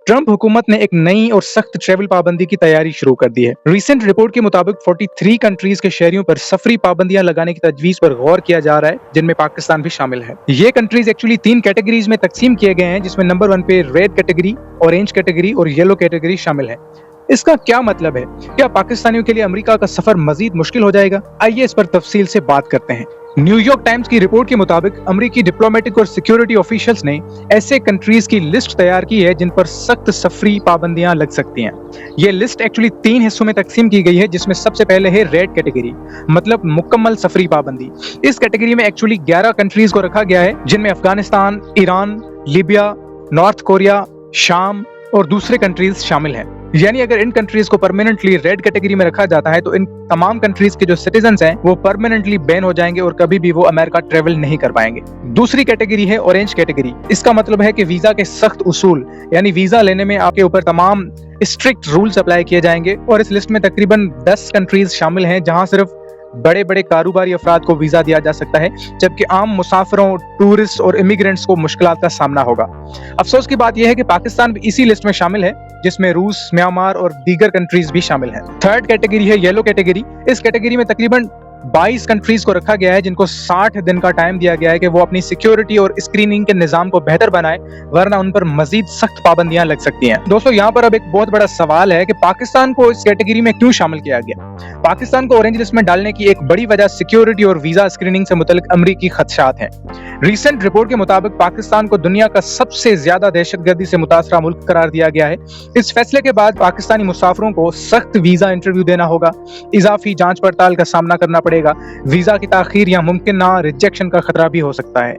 Trump हुकूमत ने एक नई और सख्त ट्रैवल पाबंदी की तैयारी शुरू कर दी है। रीसेंट रिपोर्ट के मुताबिक 43 कंट्रीज के शहरियों पर सफरी पाबंदियां लगाने की तजवीज पर गौर किया जा रहा है, जिनमें पाकिस्तान भी शामिल है। ये कंट्रीज एक्चुअली 3 कैटेगरीज में तकसीम किए गए हैं, जिसमें नंबर 1 पे रेड कैटेगरी, ऑरेंज कैटेगरी और येलो कैटेगरी शामिल है। इसका क्या मतलब है? क्या पाकिस्तानियों के लिए अमेरिका का सफर मजीद मुश्किल हो जाएगा? आइए इस पर तफसील से बात करते हैं। न्यूयॉर्क टाइम्स की रिपोर्ट के मुताबिक अमेरिकी डिप्लोमेटिक और सिक्योरिटी ऑफिशियल्स ने ऐसे कंट्रीज की लिस्ट तैयार की है जिन पर सख्त सफरी पाबंदियां लग सकती हैं। ये लिस्ट एक्चुअली 3 हिस्सों में तकसीम की गई है, जिसमें सबसे पहले है रेड कैटेगरी, मतलब मुकम्मल सफरी पाबंदी। इस कैटेगरी में एक्चुअली 11 कंट्रीज को रखा गया है, जिनमें Afghanistan, Iran, Libya, north Korea, शाम और दूसरे कंट्रीज शामिल हैं। यानी अगर इन कंट्रीज को परमानेंटली रेड कैटेगरी में रखा जाता है तो इन तमाम कंट्रीज के जो सिटीजन्स हैं वो परमानेंटली बैन हो जाएंगे और कभी भी वो अमेरिका ट्रेवल नहीं कर पाएंगे। दूसरी कैटेगरी है ऑरेंज कैटेगरी। इसका मतलब है कि वीजा के सख्त उसूल, यानी वीजा लेने में आपके ऊपर तमाम स्ट्रिक्ट रूल्स अप्लाई किए जाएंगे और इस लिस्ट में तकरीबन 10 कंट्रीज शामिल हैं जहां सिर्फ बड़े बड़े कारोबारी अफराद को वीजा दिया जा सकता है, जबकि आम मुसाफिरों, टूरिस्ट और इमिग्रेंट्स को मुश्किलात का सामना होगा। अफसोस की बात यह है कि पाकिस्तान भी इसी लिस्ट में शामिल है, जिसमें रूस, म्यांमार और दीगर कंट्रीज भी शामिल हैं। थर्ड कैटेगरी है येलो कैटेगरी। इस कैटेगरी में तकरीबन 22 कंट्रीज को रखा गया है, जिनको 60 दिन का टाइम दिया गया है कि वो अपनी सिक्योरिटी और स्क्रीनिंग के निजाम को बेहतर बनाए, वरना उन पर मजीद सख्त पाबंदियां लग सकती हैं। दोस्तों, यहाँ पर अब एक बहुत बड़ा सवाल है कि पाकिस्तान को इस कैटेगरी में क्यों शामिल किया गया। पाकिस्तान को ऑरेंज लिस्ट में डालने की एक बड़ी वजह सिक्योरिटी और वीजा स्क्रीनिंग से मुतल्लिक अमरीकी खदशात हैं। रिसेंट रिपोर्ट के मुताबिक पाकिस्तान को दुनिया का सबसे ज्यादा दहशतगर्दी से मुतासरा मुल्क करार दिया गया है। इस फैसले के बाद पाकिस्तानी मुसाफिरों को सख्त वीजा इंटरव्यू देना होगा, इजाफी जांच पड़ताल का सामना करना पड़ेगा, वीजा की ताखीर या मुमकिन ना रिजेक्शन का खतरा भी हो सकता है।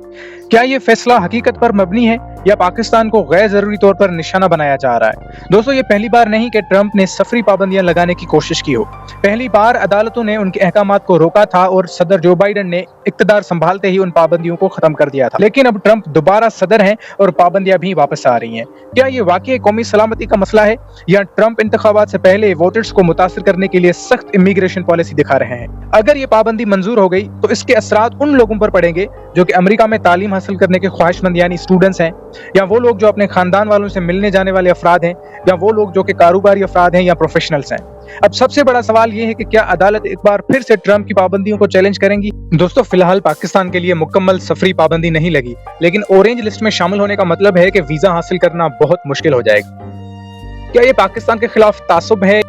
क्या ये फैसला हकीकत पर मबनी है या पाकिस्तान को गैर जरूरी तौर पर निशाना बनाया जा रहा है? दोस्तों, ये पहली बार नहीं कि ट्रंप ने सफरी पाबंदियां लगाने की कोशिश की हो। पहली बार अदालतों ने उनके अहकामात को रोका था और सदर जो बाइडेन ने इक्तदार संभालते ही उन पाबंदियों को खत्म कर दिया था। लेकिन अब ट्रंप दोबारा सदर हैं और पाबंदियां भी वापस आ रही हैं। क्या ये वाकई कौमी सलामती का मसला है या ट्रंप इंतखाबात से पहले वोटर्स को मुतासिर करने के लिए सख्त इमिग्रेशन पॉलिसी दिखा रहे हैं? अगर ये पाबंदी मंजूर हो गई तो इसके असरात उन लोगों पर पड़ेंगे जो कि अमेरिका में तालीम हासिल करने के ख्वाहिशमंद यानी स्टूडेंट्स हैं, या वो लोग जो अपने खानदान वालों से मिलने जाने वाले अफराद हैं, या वो लोग जो कि कारोबारी अफराद हैं या प्रोफेशनल्स हैं। अब सबसे बड़ा सवाल ये है कि क्या अदालत एक बार फिर से ट्रंप की पाबंदियों को चैलेंज करेंगी? दोस्तों, फिलहाल पाकिस्तान के लिए मुकम्मल सफरी पाबंदी नहीं लगी, लेकिन ऑरेंज लिस्ट में शामिल होने का मतलब है कि वीजा हासिल करना बहुत मुश्किल हो जाएगा। क्या ये पाकिस्तान के खिलाफ तासुब है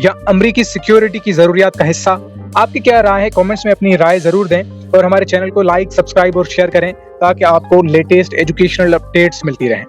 या अमरीकी सिक्योरिटी की जरूरियात का हिस्सा? आपकी क्या राय है? कमेंट्स में अपनी राय जरूर दें और हमारे चैनल को लाइक, सब्सक्राइब और शेयर करें ताकि आपको लेटेस्ट एजुकेशनल अपडेट्स मिलती रहें।